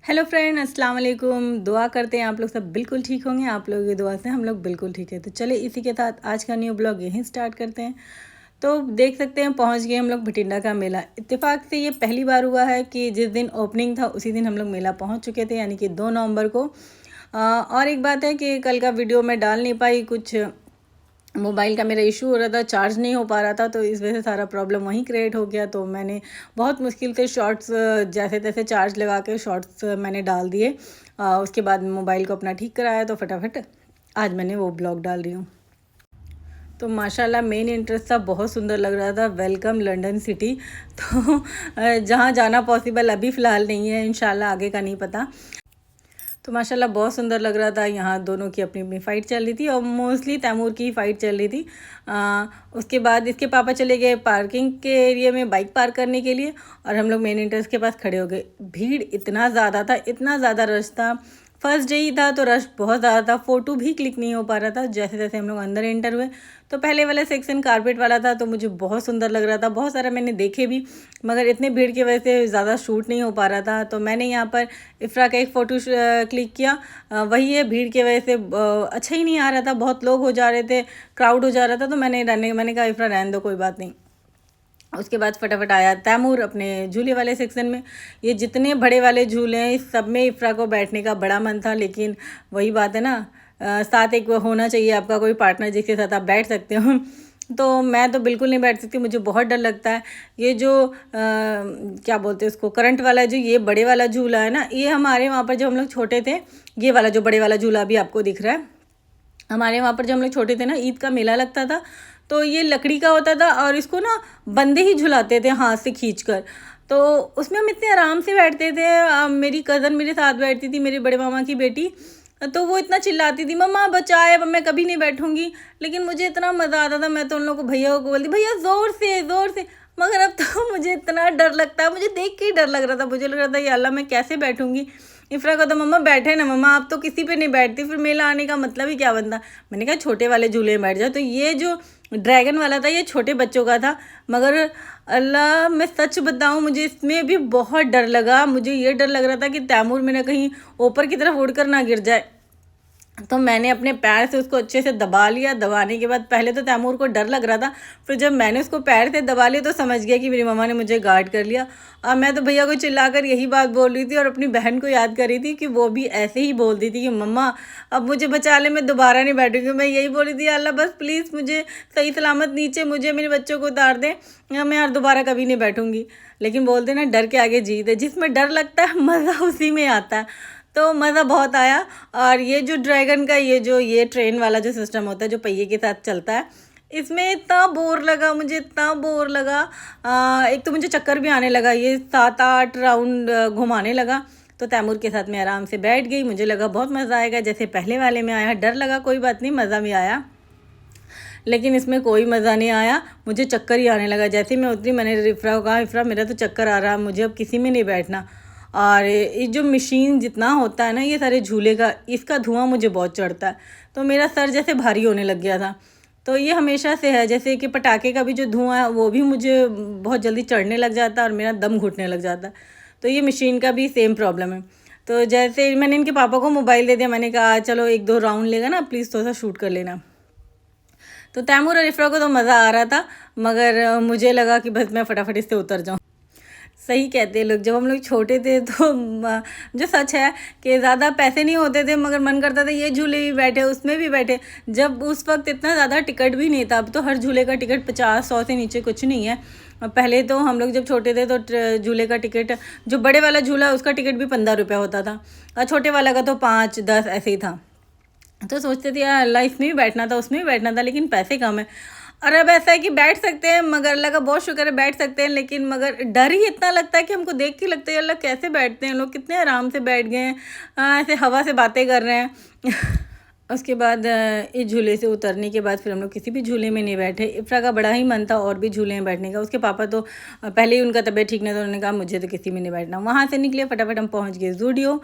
Hello friend, अस्सलाम वालेकुम। दुआ करते हैं आप लोग सब बिल्कुल ठीक होंगे। आप लोगों की दुआ से हम लोग बिल्कुल ठीक है। तो चले इसी के साथ आज का न्यू ब्लॉग यहीं स्टार्ट करते हैं। तो देख सकते हैं पहुंच गए हम लोग भटिंडा का मेला। इत्तेफाक से ये पहली बार हुआ है कि जिस दिन ओपनिंग था उसी दिन हम लोग मेला पहुंच चुके थे, यानी कि 2 नवंबर को। और एक बात है कि कल का वीडियो मैं डाल नहीं पाई, कुछ मोबाइल का मेरा इशू हो रहा था, चार्ज नहीं हो पा रहा था, तो इस वजह से सारा प्रॉब्लम वहीं क्रिएट हो गया। तो मैंने बहुत मुश्किल से शॉर्ट्स जैसे तैसे चार्ज लगा के शॉर्ट्स मैंने डाल दिए। उसके बाद मोबाइल को अपना ठीक कराया, तो फटाफट आज मैंने वो ब्लॉग डाल रही हूँ। तो माशाल्लाह मेन इंटरेस्ट था, बहुत सुंदर लग रहा था। Welcome London city. तो जहाँ जाना पॉसिबल अभी फ़िलहाल नहीं है, इंशाल्लाह आगे का नहीं पता। तो माशाल्लाह बहुत सुंदर लग रहा था। यहाँ दोनों की अपनी अपनी फ़ाइट चल रही थी और मोस्टली तैमूर की फ़ाइट चल रही थी। उसके बाद इसके पापा चले गए पार्किंग के एरिया में बाइक पार्क करने के लिए, और हम लोग मेन एंट्रेंस के पास खड़े हो गए। भीड़ इतना ज़्यादा था, इतना ज़्यादा रश था। फर्स्ट डे ही था तो रश बहुत ज़्यादा था, फ़ोटो भी क्लिक नहीं हो पा रहा था। जैसे जैसे हम लोग अंदर एंटर हुए तो पहले वाला सेक्शन कारपेट वाला था, तो मुझे बहुत सुंदर लग रहा था। बहुत सारा मैंने देखे भी, मगर इतने भीड़ की वजह से ज़्यादा शूट नहीं हो पा रहा था। तो मैंने यहाँ पर इफ़रा का एक फ़ोटो क्लिक किया। वही है, भीड़ की वजह से अच्छा ही नहीं आ रहा था, बहुत लोग हो जा रहे थे, क्राउड हो जा रहा था। तो मैंने कहा इफ़रा रहने दो, कोई बात नहीं। उसके बाद फटाफट आया तैमूर अपने झूले वाले सेक्शन में। ये जितने बड़े वाले झूले हैं इस सब में इफ़रा को बैठने का बड़ा मन था, लेकिन वही बात है ना, साथ एक होना चाहिए आपका कोई पार्टनर जिसके साथ आप बैठ सकते हो। तो मैं तो बिल्कुल नहीं बैठ सकती, मुझे बहुत डर लगता है। ये जो क्या बोलते हैं उसको, करंट वाला जो ये बड़े वाला झूला है ना, ये हमारे वहाँ पर जब हम लोग छोटे थे, ये वाला जो बड़े वाला झूला अभी आपको दिख रहा है, हमारे वहाँ पर जब हम लोग छोटे थे ना, ईद का मेला लगता था, तो ये लकड़ी का होता था और इसको ना बंदे ही झुलाते थे हाथ से खींच कर। तो उसमें हम इतने आराम से बैठते थे। मेरी कज़न मेरे साथ बैठती थी, मेरे बड़े मामा की बेटी। तो वो इतना चिल्लाती थी, मम्मा बचाए, अब मैं कभी नहीं बैठूंगी। लेकिन मुझे इतना मज़ा आता था, मैं तो उन लोगों को भैया को बोलती, भैया ज़ोर से ज़ोर से। मगर अब तो मुझे इतना डर लगता है, मुझे देख के ही डर लग रहा था। मुझे लग रहा था या अल्लाह मैं कैसे बैठूंगी। इफ़रा को तो मम्मा बैठे ना मम्मा, आप तो किसी पे नहीं बैठती, फिर मेला आने का मतलब ही क्या बनता। मैंने कहा छोटे वाले झूले में बैठ जाओ। तो ये जो ड्रैगन वाला था ये छोटे बच्चों का था, मगर अल्लाह मैं सच बताऊं मुझे इसमें भी बहुत डर लगा। मुझे ये डर लग रहा था कि तैमूर मेरा कहीं ऊपर की तरफ उड़कर ना गिर जाए। तो मैंने अपने पैर से उसको अच्छे से दबा लिया। दबाने के बाद पहले तो तैमूर को डर लग रहा था, फिर जब मैंने उसको पैर से दबा लिया तो समझ गया कि मेरी मम्मा ने मुझे गार्ड कर लिया। और मैं तो भैया को चिल्लाकर यही बात बोल रही थी और अपनी बहन को याद कर रही थी कि वो भी ऐसे ही बोलती थी कि मम्मा अब मुझे बचा ले, मैं दोबारा नहीं बैठूंगी। मैं यही बोली थी, अल्लाह बस प्लीज़ मुझे सही सलामत नीचे मुझे मेरे बच्चों को उतार दें, मैं और दोबारा कभी नहीं बैठूंगी। लेकिन बोलते ना डर के आगे जीत है, जिसमें डर लगता है मज़ा उसी में आता है। तो मज़ा बहुत आया। और ये जो ड्रैगन का ये ट्रेन वाला जो सिस्टम होता है जो पहिए के साथ चलता है, इसमें इतना बोर लगा मुझे, इतना बोर लगा। एक तो मुझे चक्कर भी आने लगा, ये 7-8 राउंड घुमाने लगा। तो तैमूर के साथ मैं आराम से बैठ गई, मुझे लगा बहुत मज़ा आएगा जैसे पहले वाले में आया। डर लगा, कोई बात नहीं, मज़ा भी आया। लेकिन इसमें कोई मज़ा नहीं आया, मुझे चक्कर ही आने लगा। जैसे ही मैं उतरी मैंने इफ़रा को कहा, इफ़रा मेरा तो चक्कर आ रहा है, मुझे अब किसी में नहीं बैठना। और ये जो मशीन जितना होता है ना ये सारे झूले का, इसका धुआं मुझे बहुत चढ़ता है, तो मेरा सर जैसे भारी होने लग गया था। तो ये हमेशा से है, जैसे कि पटाखे का भी जो धुआं है वो भी मुझे बहुत जल्दी चढ़ने लग जाता है और मेरा दम घुटने लग जाता है। तो ये मशीन का भी सेम प्रॉब्लम है। तो जैसे मैंने इनके पापा को मोबाइल दे दिया, मैंने कहा चलो 1-2 राउंड लेगा ना, प्लीज़ थोड़ा सा शूट कर लेना। तो तैमूर और इफ़रा को तो मज़ा आ रहा था, मगर मुझे लगा कि बस मैं फटाफट इससे उतर जाऊँ। सही कहते हैं लोग, जब हम लोग छोटे थे तो जो सच है कि ज़्यादा पैसे नहीं होते थे, मगर मन करता था ये झूले भी बैठे उसमें भी बैठे। जब उस वक्त इतना ज़्यादा टिकट भी नहीं था, अब तो हर झूले का टिकट 50-100 से नीचे कुछ नहीं है। पहले तो हम लोग जब छोटे थे तो झूले का टिकट, जो बड़े वाला झूला है उसका टिकट भी 15 रुपये होता था, और छोटे वाला का तो 5-10 ऐसे ही था। तो सोचते थे यार अल्लाह इसमें भी बैठना था उसमें भी बैठना था, लेकिन पैसे कम है। और अब ऐसा है कि बैठ सकते हैं, मगर अल्लाह का बहुत शुक्र है बैठ सकते हैं, लेकिन मगर डर ही इतना लगता है कि हमको देख के लगता है अल्लाह कैसे बैठते हैं लोग, कितने आराम से बैठ गए हैं, ऐसे हवा से बातें कर रहे हैं। उसके बाद इस झूले से उतरने के बाद फिर हम लोग किसी भी झूले में नहीं बैठे। इफ़रा का बड़ा ही मन था और भी झूले में बैठने का। उसके पापा तो पहले ही उनका तबीयत ठीक नहीं था, उन्होंने कहा मुझे तो किसी में नहीं बैठना। वहाँ से निकले फटाफट हम पहुँच गए ज़ूडियो।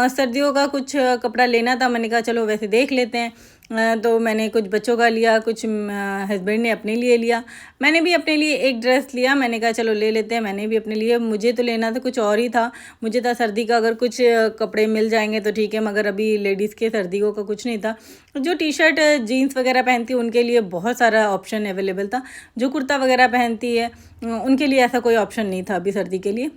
सर्दियों का कुछ कपड़ा लेना था, मैंने कहा चलो वैसे देख लेते हैं। तो मैंने कुछ बच्चों का लिया, कुछ हस्बैंड ने अपने लिए लिया। मैंने भी अपने लिए एक ड्रेस लिया, मैंने कहा चलो ले लेते हैं। मैंने भी अपने लिए, मुझे तो लेना था कुछ और ही था, मुझे था सर्दी का अगर कुछ कपड़े मिल जाएंगे तो ठीक है, मगर अभी लेडीज़ के सर्दियों का कुछ नहीं था। जो टी शर्ट जीन्स वगैरह पहनती है उनके लिए बहुत सारा ऑप्शन अवेलेबल था, जो कुर्ता वगैरह पहनती है उनके लिए ऐसा कोई ऑप्शन नहीं था अभी सर्दी के लिए।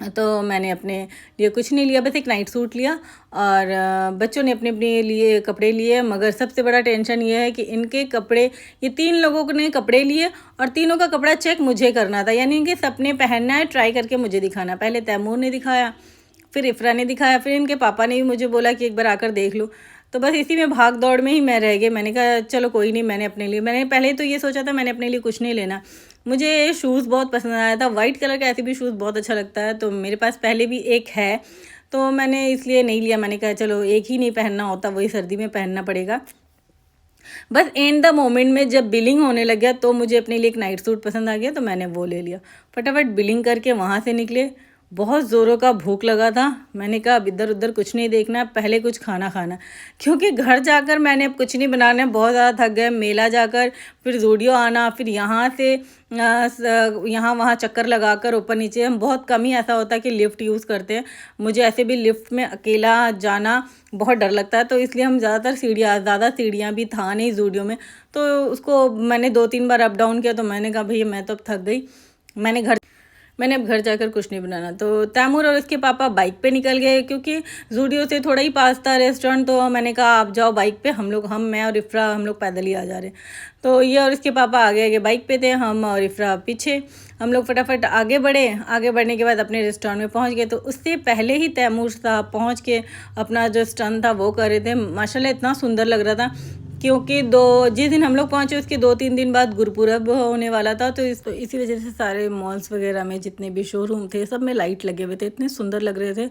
तो मैंने अपने लिए कुछ नहीं लिया, बस एक नाइट सूट लिया। और बच्चों ने अपने अपने लिए कपड़े लिए, मगर सबसे बड़ा टेंशन ये है कि इनके कपड़े, ये 3 लोगों ने कपड़े लिए और तीनों का कपड़ा चेक मुझे करना था, यानी इनके सबने पहनना है, ट्राई करके मुझे दिखाना। पहले तैमूर ने दिखाया, फिर इफ़रा ने दिखाया, फिर इनके पापा ने भी मुझे बोला कि एक बार आकर देख लो। तो बस इसी में भाग दौड़ में ही मैं रह गई। मैंने कहा चलो कोई नहीं, मैंने पहले तो ये सोचा था मैंने अपने लिए कुछ नहीं लेना। मुझे शूज़ बहुत पसंद आया था, वाइट कलर का ऐसे भी शूज़ बहुत अच्छा लगता है, तो मेरे पास पहले भी एक है, तो मैंने इसलिए नहीं लिया। मैंने कहा चलो एक ही नहीं पहनना होता, वही सर्दी में पहनना पड़ेगा। बस एंड द मोमेंट में जब बिलिंग होने लग गया तो मुझे अपने लिए एक नाइट सूट पसंद आ गया, तो मैंने वो ले लिया। फटाफट बिलिंग करके वहाँ से निकले। बहुत ज़ोरों का भूख लगा था, मैंने कहा अब इधर उधर कुछ नहीं देखना, पहले कुछ खाना खाना, क्योंकि घर जाकर मैंने अब कुछ नहीं बनाना, बहुत ज़्यादा थक गए। मेला जाकर फिर ज़ूडियो आना, फिर यहाँ से यहाँ वहाँ चक्कर लगाकर ऊपर नीचे, हम बहुत कम ही ऐसा होता है कि लिफ्ट यूज़ करते हैं। मुझे ऐसे भी लिफ्ट में अकेला जाना बहुत डर लगता है, तो इसलिए हम ज़्यादातर ज़्यादा सीढ़ियाँ भी था नहीं ज़ूडियो में, तो उसको मैंने 2-3 बार अप डाउन किया। तो मैंने कहा भैया मैं तो अब थक गई, मैंने अब घर जाकर कुछ नहीं बनाना। तो तैमूर और उसके पापा बाइक पे निकल गए, क्योंकि ज़ूडियो से थोड़ा ही पास था रेस्टोरेंट। तो मैंने कहा आप जाओ बाइक पे, मैं और इफ़रा हम लोग पैदल ही आ जा रहे। तो ये और इसके पापा आगे आगे बाइक पे थे, हम और इफ़रा पीछे। हम लोग फटाफट आगे बढ़े। आगे बढ़ने के बाद अपने रेस्टोरेंट में पहुंच गए। तो उससे पहले ही तैमूर साहब पहुंच के अपना जो स्टंट था वो कर रहे थे। माशाल्लाह इतना सुंदर लग रहा था, क्योंकि जिस दिन हम लोग पहुँचे उसके 2-3 दिन बाद गुरपुरब होने वाला था। तो इसी वजह से सारे मॉल्स वगैरह में जितने भी शोरूम थे सब में लाइट लगे हुए थे, इतने सुंदर लग रहे थे।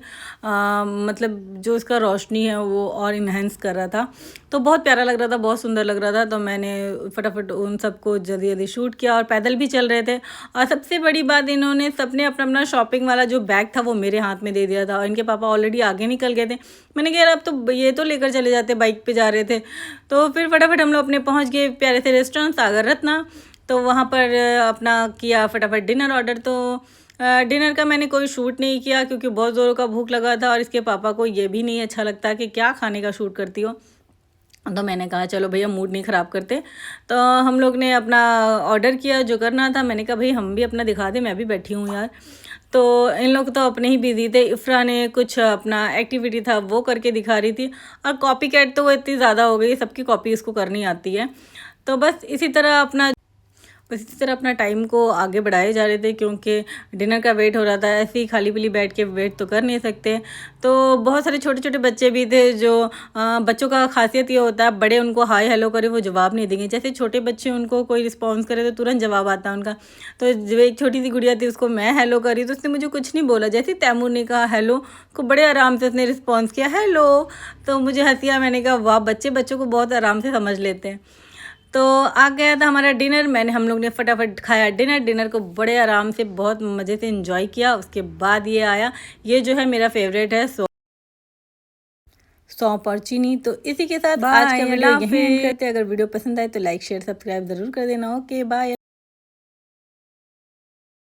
मतलब जो इसका रोशनी है वो और इन्हेंस कर रहा था, तो बहुत प्यारा लग रहा था, बहुत सुंदर लग रहा था। तो मैंने फटाफट उन सबको जल्दी जल्दी शूट किया, और पैदल भी चल रहे थे। और सबसे बड़ी बात, इन्होंने सबने अपना अपना शॉपिंग वाला जो बैग था वो मेरे हाथ में दे दिया था, और इनके पापा ऑलरेडी आगे निकल गए थे। मैंने कहा यार अब तो ये तो लेकर चले जाते, बाइक पे जा रहे थे। तो फिर फटाफट हम लोग अपने पहुंच गए प्यारे से रेस्टोरेंट सागर रत्ना। तो वहाँ पर अपना किया फटाफट डिनर ऑर्डर। तो डिनर का मैंने कोई शूट नहीं किया, क्योंकि बहुत ज़ोरों का भूख लगा था, और इसके पापा को ये भी नहीं अच्छा लगता कि क्या खाने का शूट करती हो। तो मैंने कहा चलो भैया मूड नहीं ख़राब करते। तो हम लोग ने अपना ऑर्डर किया जो करना था। मैंने कहा भाई हम भी अपना दिखा दें, मैं भी बैठी हूँ यार। तो इन लोग तो अपने ही बिजी थे। इफ़रा ने कुछ अपना एक्टिविटी था वो करके दिखा रही थी, और कॉपी कैट तो वो इतनी ज़्यादा हो गई, सबकी कॉपी इसको करनी आती है। तो बस इसी तरह अपना टाइम को आगे बढ़ाए जा रहे थे, क्योंकि डिनर का वेट हो रहा था। ऐसे ही खाली पीली बैठ के वेट तो कर नहीं सकते। तो बहुत सारे छोटे छोटे बच्चे भी थे, जो बच्चों का खासियत ये होता है बड़े उनको हाय हेलो करे वो जवाब नहीं देंगे, जैसे छोटे बच्चे उनको कोई रिस्पॉन्स करे तो तुरंत जवाब आता है उनका। तो जो एक छोटी सी गुड़िया थी उसको मैं हेलो करी, तो उसने मुझे कुछ नहीं बोला। जैसे तैमूर ने कहा हेलो, को बड़े आराम से उसने रिस्पॉन्स किया हेलो। तो मुझे हंसी आया, मैंने कहा वाह, बच्चों को बहुत आराम से समझ लेते हैं। तो आ गया था हमारा डिनर। हम लोग ने फटाफट खाया डिनर को बड़े आराम से बहुत मज़े से एंजॉय किया। उसके बाद ये आया, ये जो है मेरा फेवरेट है, सौंफ और चीनी। तो इसी के साथ आज का वीडियो यहीं एंड करते हैं। अगर वीडियो पसंद आए तो लाइक शेयर सब्सक्राइब ज़रूर कर देना। Okay bye.